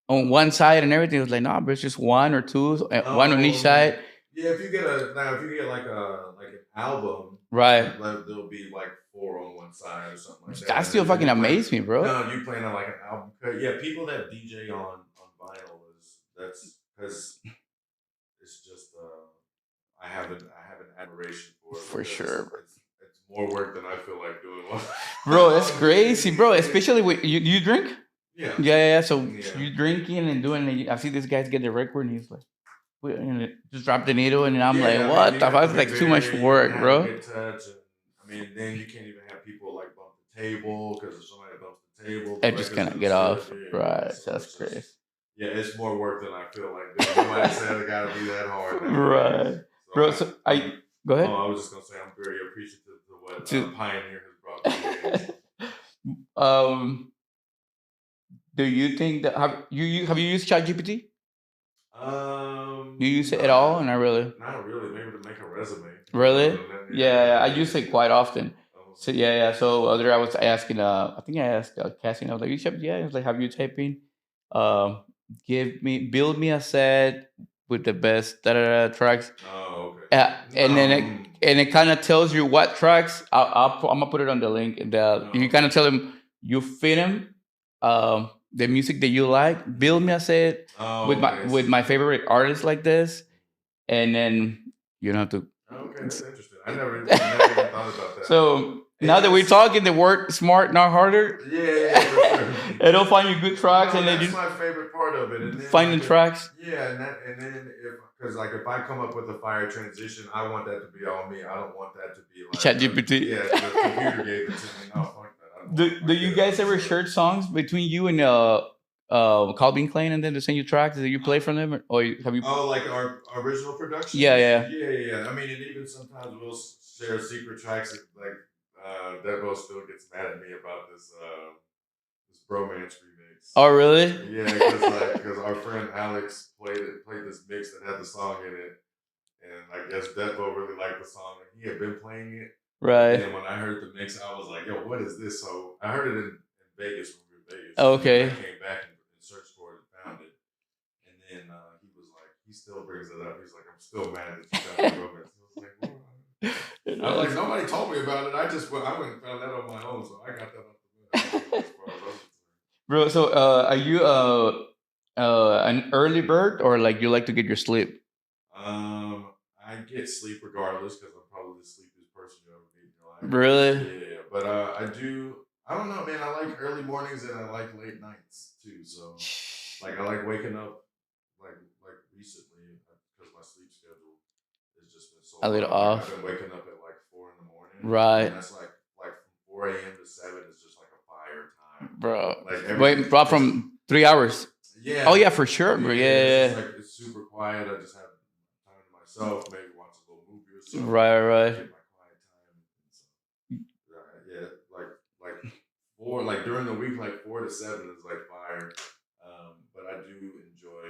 on one side and everything. It was like, nah, but it's just 1 or 2, one on each side. Yeah, if you get like an album, right? There'll be like 4 on one side or something like that. That still fucking amazed me, bro. No, you playing on like an album cut. Yeah, people that DJ on vinyl that's because it's just I have an admiration for it. For sure. It's more work than I feel like doing. Bro, that's crazy, bro. Especially when you drink. Yeah. So you drinking and doing it. I see these guys get the record and he's like, just drop the needle, and I'm like, what the fuck? It's like too much work, bro. I mean, then you can't even have people like bump the table because if somebody bumps the table, it just cannot get off. Right, so that's crazy. Yeah, it's more work than I feel like doing. Nobody said it got to be that hard. Right, so bro. So I go ahead. I was just gonna say I'm very appreciative of what Pioneer has brought me. Do you think that have you used ChatGPT? Do you use it at all? Not really. Not really. Maybe to make a resume. Really? Yeah, I use it quite often. So yeah. So other I was asking. I think I asked Cassie. I was like, "You should." Yeah. He was like, "Have you typing? Build me a set with the best tracks." Oh, okay. And it kind of tells you what tracks. I'm gonna put it on the link. And you kind of tell them you fit them. The music that you like, build me a set with my favorite artists like this, and then you don't have to. Okay, that's interesting. I never even thought about that. So now that we're talking, the word smart, not harder. Yeah, for sure. It'll find you good tracks, and then that's my favorite part of it. And then finding tracks. Yeah, and then because like if I come up with a fire transition, I want that to be all me. I don't want that to be like ChatGPT. Yeah, the computer gave it to me. No, fuck that. Do you guys ever share songs between you and Calvin Klein, and then they send you tracks that you play from them, or have you? Oh, like our original production? Yeah. I mean, and even sometimes we'll share secret tracks. Like Devo still gets mad at me about this bromance remix. Oh, really? Yeah, because our friend Alex played this mix that had the song in it, and I guess Devo really liked the song, and he had been playing it. Right. And when I heard the mix, I was like, "Yo, what is this?" So I heard it in Vegas when we were in Vegas. Okay. And I came back and searched for it and found it, and then he was like, he still brings it up. He's like, "I'm still mad that you got the romance." I was like, "What?" I was like, "Nobody told me about it. I went and found that on my own, so I got that off the web." Bro, so are you an early bird, or like you like to get your sleep? I get sleep regardless because I'm probably the sleepiest person you ever meet in your life. Really? Yeah, but I don't know, man. I like early mornings and I like late nights too. So like I like waking up like recently because my sleep schedule has just been so a little long. off. I've been waking up at like 4 in the morning. Right. And that's like from 4 a.m. to 7 is just like a fire time. Bro. Like wait, bro, from 3 hours. Yeah. Oh yeah, for sure, bro. Yeah. It's super quiet. I just have time to myself. Maybe watch a little movie or something. Right. Get my quiet time. Yeah, like 4, like during the week, like 4 to 7 is like fire. But I do enjoy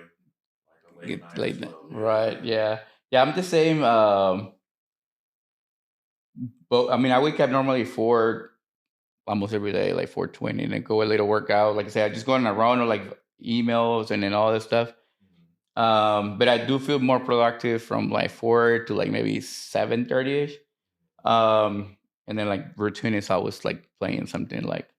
like a late night. Late as night. well. Right. Yeah. I'm the same. But I mean, I wake up normally 4 almost every day, like 4:20, and then go a little workout. Like I said, I just go on a run or like emails and then all this stuff. But I do feel more productive from like 4 to like maybe 7:30ish. And then like routine is always like playing something like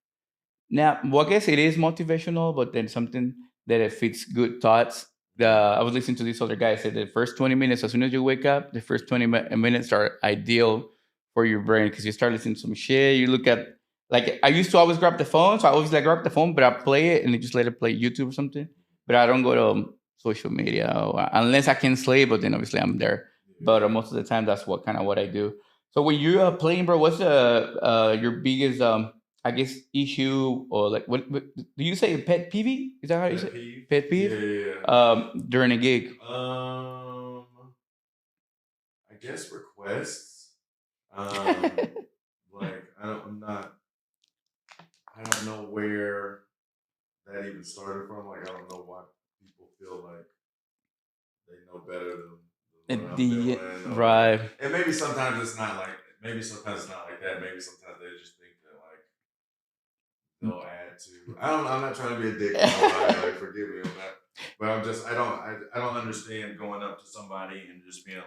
now. Well, I guess it is motivational, but then something that it fits good thoughts. I was listening to this other guy said the first 20 minutes, as soon as you wake up, the first 20 minutes are ideal for your brain because you start listening to some shit. You look at like I used to always grab the phone, so I always like grab the phone, but I play it and then just let it play YouTube or something. But I don't go to social media unless I can sleep. But then obviously I'm there. But most of the time, that's what I do. So when you're playing, bro, what's your biggest I guess issue or like what do you say pet peeve? Is that how you say pet peeve? Yeah. During a gig. I guess requests. Like I don't know where that even started from. Like I don't know why people feel like they know better than what I'm doing. Right. And maybe sometimes it's not like that. Maybe sometimes they just think that like they'll add to. I'm not trying to be a dick. Like, forgive me on that. But I don't understand going up to somebody and just being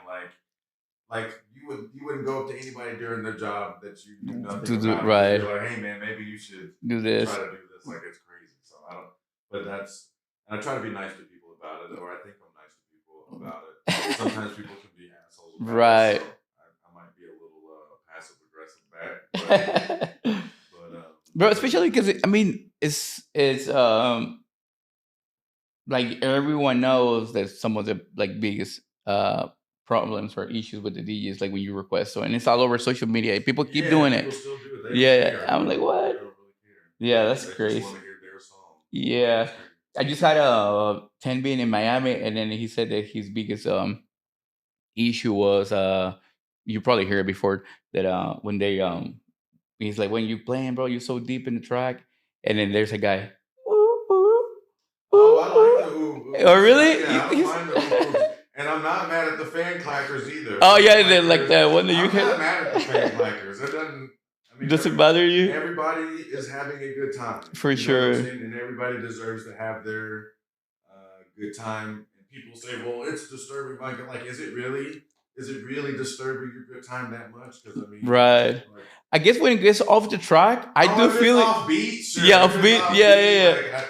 like you wouldn't go up to anybody during their job that you do nothing about. Right. You're like, hey man, maybe you should do this. Try to do this. Like it's crazy. So I don't. But I try to be nice to people about it, or I think I'm nice to people about it. Sometimes people can be assholes. Right. It, so I might be a little passive aggressive back. But bro, especially because I mean it's like everyone knows that some of the like biggest problems or issues with the DJs, like when you request and it's all over social media. People keep doing it. Still do it. I'm like, what? They don't really care. Yeah, that's crazy. Just want to hear their song. Yeah, I just had 10 being in Miami, and then he said that his biggest issue was you probably heard it before that when they he's like, when you playing, bro, you're so deep in the track, and then there's a guy. Oh, I like the ooh. Oh, really? Yeah, I don't mind the ooh. And I'm not mad at the fan clackers either. Oh yeah, then like that one that you I'm not mad at the fan clackers. It doesn't. I mean, does it bother you? Everybody is having a good time. For sure. And everybody deserves to have their good time. And people say, well, it's disturbing. Like, is it really? Is it really disturbing your good time that much? Because I mean, right. Like, I guess when it gets off the track, I do feel it. Offbeat, sure. Yeah, offbeat. Yeah.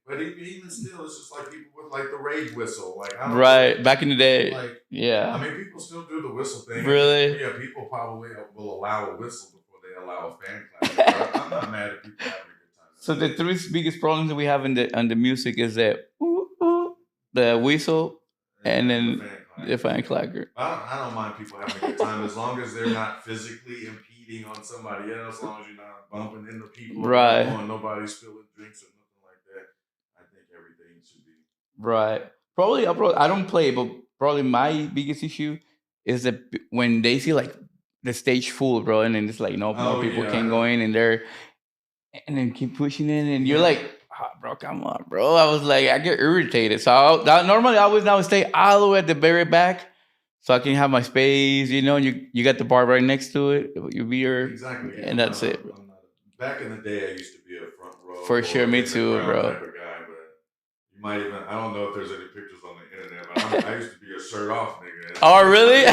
But even still, it's just like people with like the rage whistle. Like, I don't right. know, back in the day. Like, yeah. I mean, people still do the whistle thing. Really? Yeah, people probably will allow a whistle before they allow a fan clap. I'm not mad at people having a good time. So the three biggest problems that we have in the music is that the whistle and then firecracker. I don't mind people having a good time as long as they're not physically impeding on somebody else. As long as you're not bumping into people, Right? Nobody's spilling drinks or nothing like that. I think everything should be right. Probably, I don't play, but probably my biggest issue is that when they see like the stage full, bro, and then it's like more people can go in, and they're and then keep pushing in, and you're like, bro, come on, bro. I was like, I get irritated. So normally I would now stay all the way at the very back, so I can have my space. And you got the bar right next to it. Your beer, exactly, and that's it. Back in the day, I used to be a front row. For sure, me too, bro. Type of guy, but you might even, I don't know if there's any pictures on the internet, but I used to be a shirt off nigga. Oh, really?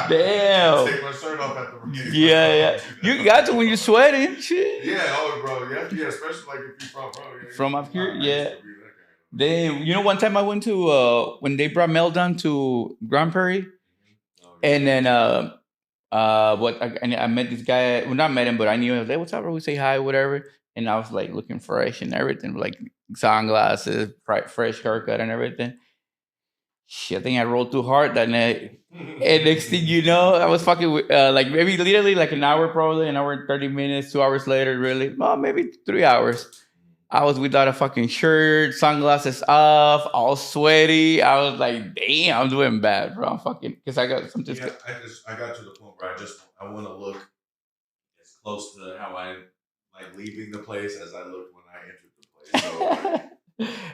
Damn. Take my shirt off at the beginning. Yeah. You got to when you're sweating. Shit. Yeah, bro. Yeah, especially like if you front row. Yeah, from up here, yeah. Damn. One time I went to when they brought Meltdown to Grand Prairie, and then I met this guy. Well, not met him, but I knew him. I was like, "What's up, bro? We say hi, whatever." And I was like looking fresh and everything, like sunglasses, fresh haircut, and everything. Shit, I think I rolled too hard that night. And next thing you know, I was fucking like maybe literally like an hour, probably an hour and 30 minutes, 2 hours later, really. Well, maybe 3 hours. I was without a fucking shirt, sunglasses off, all sweaty. I was like, damn, I'm doing bad, bro. I'm fucking, because I got something. Yeah, I got to the point where I want to look as close to how I like leaving the place as I looked when I entered the place. So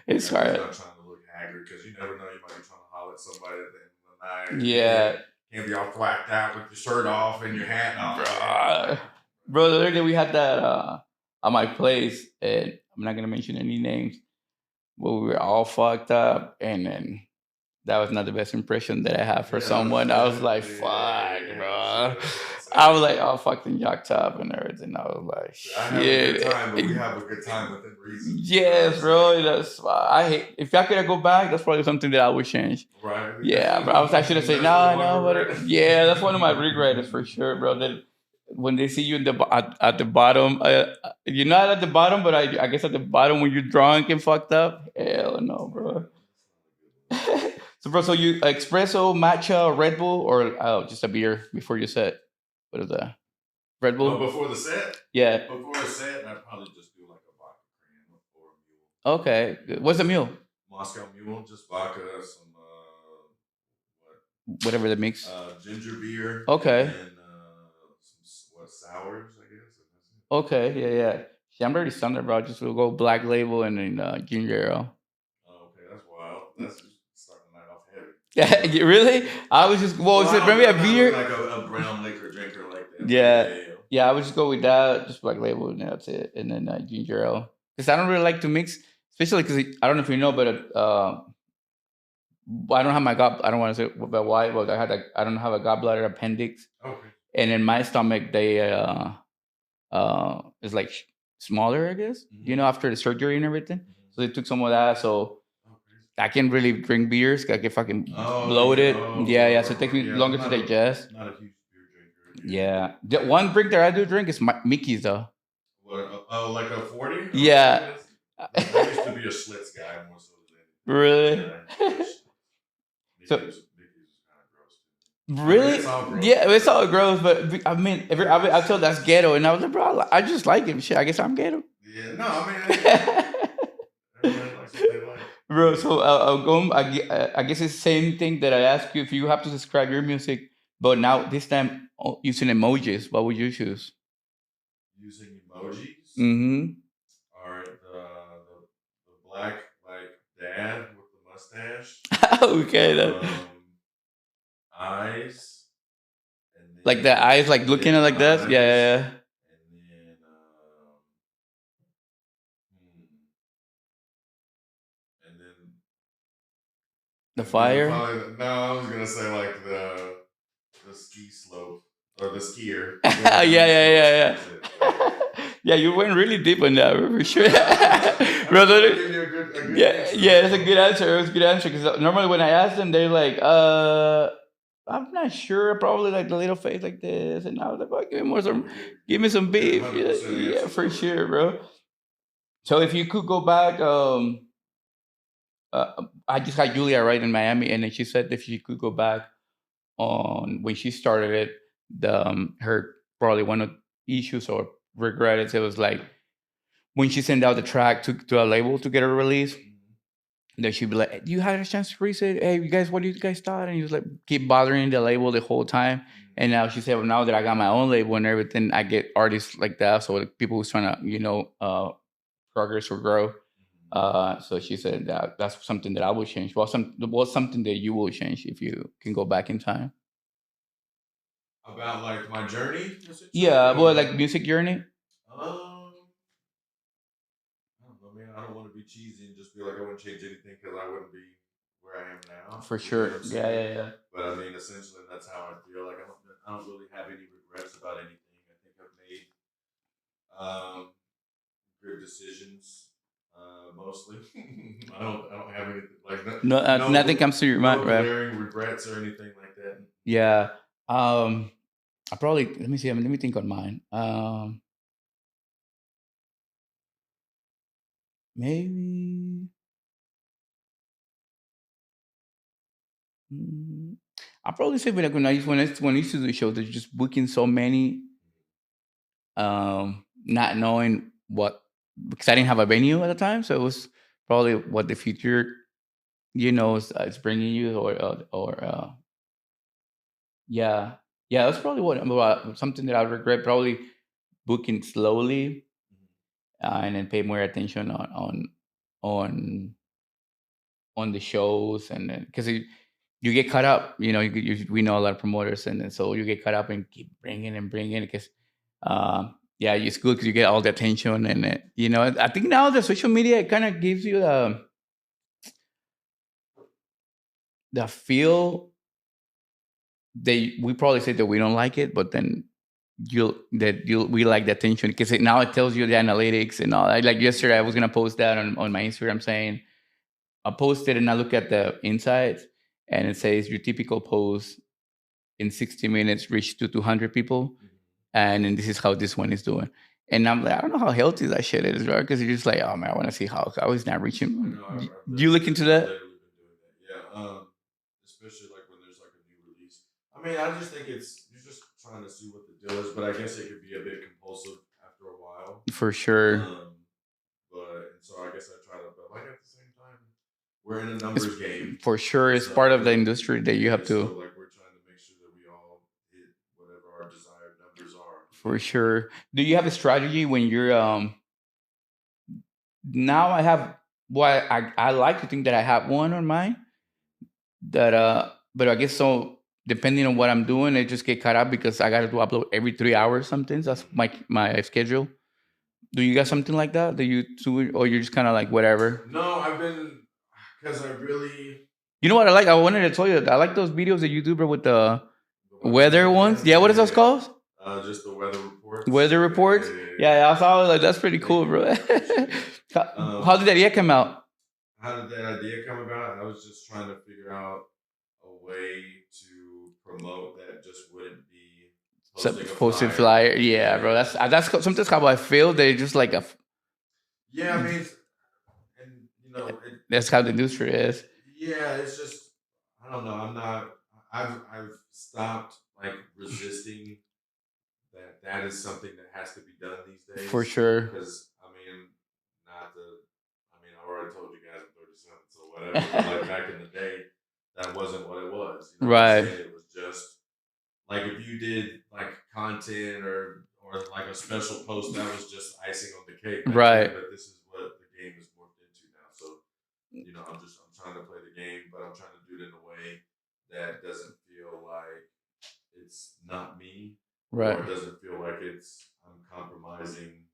it's hard. I'm not trying to look haggard because you never know, you might be trying to holler at somebody at the end of the night. Yeah. Can't be all whacked out with your shirt off and your hat off. Bro, the other day we had that at my place, and I'm not gonna mention any names, but we were all fucked up, and then that was not the best impression that I have for someone. I was like, fuck, bro. I was like, all fucking jacked up and everything. I was like, shit. I have a good time, but we have a good time within reason. Yes, bro. That's I hate. If I could go back, that's probably something that I would change. Right. Yeah, bro. I should have said no, but yeah, that's one of my regrets for sure, bro. That when they see you at the bottom, you're not at the bottom, but I guess at the bottom when you're drunk and fucked up. Hell no, bro. So, bro, so you espresso, matcha, Red Bull, or just a beer before your set? What is that? Red Bull? Before the set? Yeah. Before the set, I'd probably just do like a vodka cream or a mule. Okay. What's a mule? Moscow Mule, just vodka, some whatever that makes. Ginger beer. Okay. And some sours, I guess. Okay, yeah. See, I'm already standard, bro. Just will go Black Label and then ginger ale. Oh, okay, that's wild. That's just starting the night off heavy. Yeah, really? I was just maybe a beer, like a brown liquor drinker like that. Yeah. I would just go with that, just Black Label, and that's it. And then ginger ale, because I don't really like to mix, especially because I don't know if you know, but I don't have my I don't want to say about why, but I don't have a gallbladder appendix. Okay. And in my stomach, they is like smaller, I guess. Mm-hmm. After the surgery and everything. Mm-hmm. So they took some of that, so I can't really drink beers. I get fucking bloated. Yeah. So it takes me longer to digest. Not a huge beer drinker. Yeah. The one drink that I do drink is Mickey's though. What? Oh, like a 40? Yeah. I used to be a Schlitz guy more so than really. So. Really? Yeah, it's all gross. But I mean, I told that's ghetto, and I was like, bro, I just like it. Shit, I guess I'm ghetto. Yeah, no, I mean, everybody likes what they like. Bro, so I guess it's the same thing that I asked you if you have to describe your music, but now this time using emojis. What would you choose? Using emojis. Mm-hmm. All right, the black like dad with the mustache. Okay. Eyes. And then like the eyes, like looking at like that. Yeah. And then and then the fire. No, I was gonna say like the ski slope or the skier. Yeah. Yeah, you went really deep on that for sure. Brother, that's a good answer. It was a good answer because normally when I ask them, they're like, I'm not sure. Probably like the little face like this, and I was like, "Oh, give me some beef." Yeah, for sure, bro. So if you could go back, I just had Julia right in Miami, and then she said if she could go back on when she started it, her probably one of the issues or regrets it was like when she sent out the track to a label to get a release. Then she'd be like, "You had a chance to release it. Hey, you guys, what do you guys thought?" And he was like, keep bothering the label the whole time. And now she said, "Well, now that I got my own label and everything, I get artists like that. So like, people who's trying to, progress or grow." So she said that that's something that I would change. What's something that you will change if you can go back in time? About like my journey, Yeah, well, like music journey. I don't know, man. I don't want to be cheesy and just be like I wouldn't change anything because I wouldn't be where I am now. For You know what sure. I'm Yeah, saying? yeah, yeah. But I mean, essentially, that's how I feel. Like I don't really have any regrets about anything. I think I've made good decisions. Mostly, I don't have anything like that. No, nothing comes to your mind, right? Glaring regrets or anything like that. Yeah. I probably let me see. Let me think on mine. Maybe. mm, I'll probably say like when I used to do the show, they're just booking so many, not knowing what because I didn't have a venue at the time, so it was probably what the future, is bringing you or yeah, yeah. That's probably something that I regret. Probably booking slowly and then pay more attention on on the shows and then because you get caught up. We know a lot of promoters and then so you get caught up and keep bringing and bringing because yeah, it's good because you get all the attention and I think now the social media kind of gives you the feel they we probably say that we don't like it, but then we like the attention because now it tells you the analytics and all. Like yesterday, I was gonna post that on my Instagram saying I posted and I look at the insights and it says your typical post in 60 minutes reached to 200 people, and then this is how this one is doing. And I'm like, I don't know how healthy that shit is, right? Because you're just like, oh man, I want to see how it's not reaching. Do you look into that? Yeah. Especially like when there's like a new release. I mean, I just think you're just trying to see what the deal is, but I guess it could be a bit compulsive after a while. For sure. But and so I guess I try to, but like at the same time, we're in a numbers game. For sure, it's part of the industry that you have to. So like we're trying to make sure that we all hit whatever our desired numbers are. For sure. Do you have a strategy when you're now I have well I like to think that I have one on mine that but I guess so depending on what I'm doing, I just get caught up because I gotta do upload every 3 hours sometimes. That's my schedule. Do you got something like that you do or you're just kind of like whatever? No, I've been because I really. You know what I like? I wanted to tell you that I like those videos that you do, bro, with the weather ones. Yeah, what is those called? Just the weather reports. Weather reports? Yeah, I saw it. Like, that's pretty cool, bro. How did that idea come out? How did that idea come about? I was just trying to figure out a way to promote that just wouldn't be posting flyer. Yeah, bro. That's sometimes how I feel. They just like a. Yeah, I mean, and that's how the industry is. Yeah, it's just I don't know. I've stopped like resisting that is something that has to be done these days. For sure. Because I already told you guys I'm 37, so whatever. Like back in the day, that wasn't what it was. Right. It was just like if you did like content or like a special post, that was just icing on the cake. Right. But this is what the game is morphed into now. So I'm trying to play the game, but I'm trying to do it in a way that doesn't feel like it's not me. Right. Or it doesn't feel like I'm compromising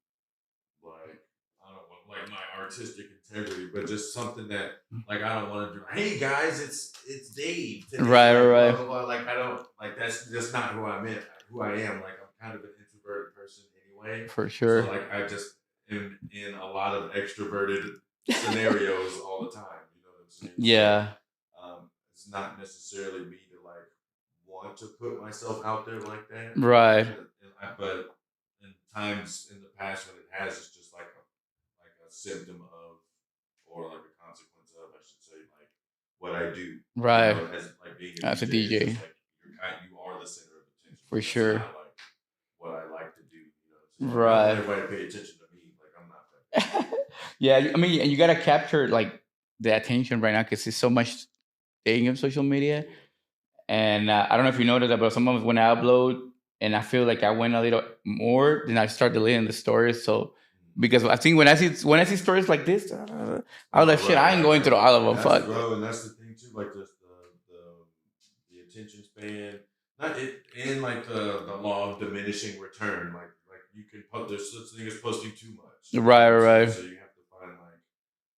like I don't want like my artistic integrity, but just something that like I don't want to do. Hey guys, it's Dave. Today. Right. Blah, blah, blah. Like I don't like that's just not who I am. Like I'm kind of an introverted person anyway. For sure. So like I just am in a lot of extroverted scenarios all the time. You know what I'm saying? Yeah. So, it's not necessarily me to like want to put myself out there like that. Right. But in times in the past when it has, it's just like a symptom of, or like a consequence of, I should say, what I do. Right. You know, as like being As a DJ. DJ. It's just like you are the center of attention. For That's sure. kind of like what I like to do. You know, so Right. I want everybody to pay attention to me. Like I'm not that. Yeah, I mean, and you gotta capture like the attention right now because there's so much thing on social media. And I don't know if you noticed that, but sometimes when I upload and I feel like I went a little more, then I start deleting the stories. So because I think when I see stories like this, I was like, shit, I ain't going through all of them. Fuck. Bro, and that's the thing too, like just the attention span, not it, and like the law of diminishing return. Like you can post, there's such thing as posting too much. Right. So you have to find like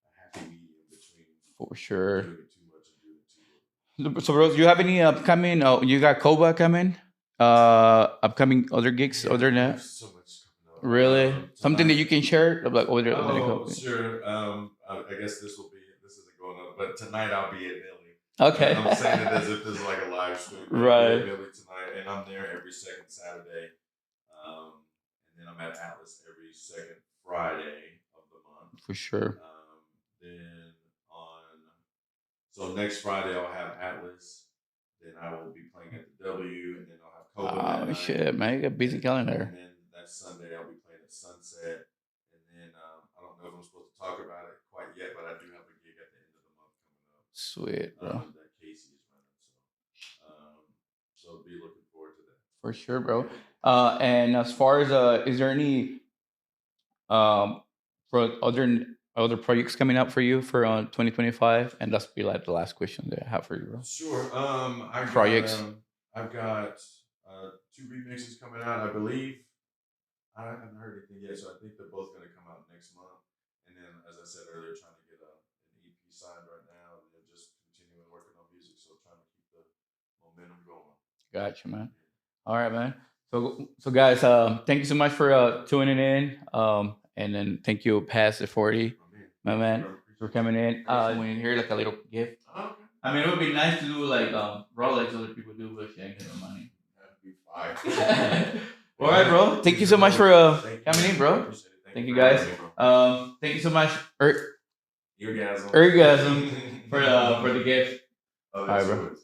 a happy medium between for sure. doing it too much and doing it too little. So, bro, do you have any upcoming? Oh, you got Koba coming. Upcoming other gigs other than that. So much coming up. Really? Something that you can share? Like over sure. I guess this isn't going on, but tonight I'll be at Millie. Okay. I'm saying it as if this is like a live stream. Right. At Millie tonight, and I'm there every second Saturday. And then I'm at Atlas every second Friday of the month. For sure. So next Friday I'll have Atlas. Then I will be playing at the W, and then I'll have Kobe. Oh shit, man! You got a busy calendar. And then that Sunday I'll be playing at Sunset. And then I don't know if I'm supposed to talk about it quite yet, but I do have a gig at the end of the month coming up. Sweet, bro. That Casey is running. So be looking forward to that. For sure, bro. And as far as is there any for other projects coming up for you for 2025? And that's be like the last question that I have for you, bro. Sure. I've got 2 remixes coming out, I believe. I haven't heard anything yet, so I think they're both going to come out next month. And then, as I said earlier, trying to get an EP signed right now, and then just continuing working on music, so trying to keep the momentum going. Gotcha, man. All right, man. So guys, thank you so much for tuning in. And then thank you, Past the 40, my man, for coming in. When you hear like a little gift. Okay. I mean, it would be nice to do like Rolex other people do, but she ain't getting no money. That'd be fine. All right, bro. Thank you so much for coming in, bro. Thank you, guys. Thank you so much, Ergasm, for the gift. All right, bro.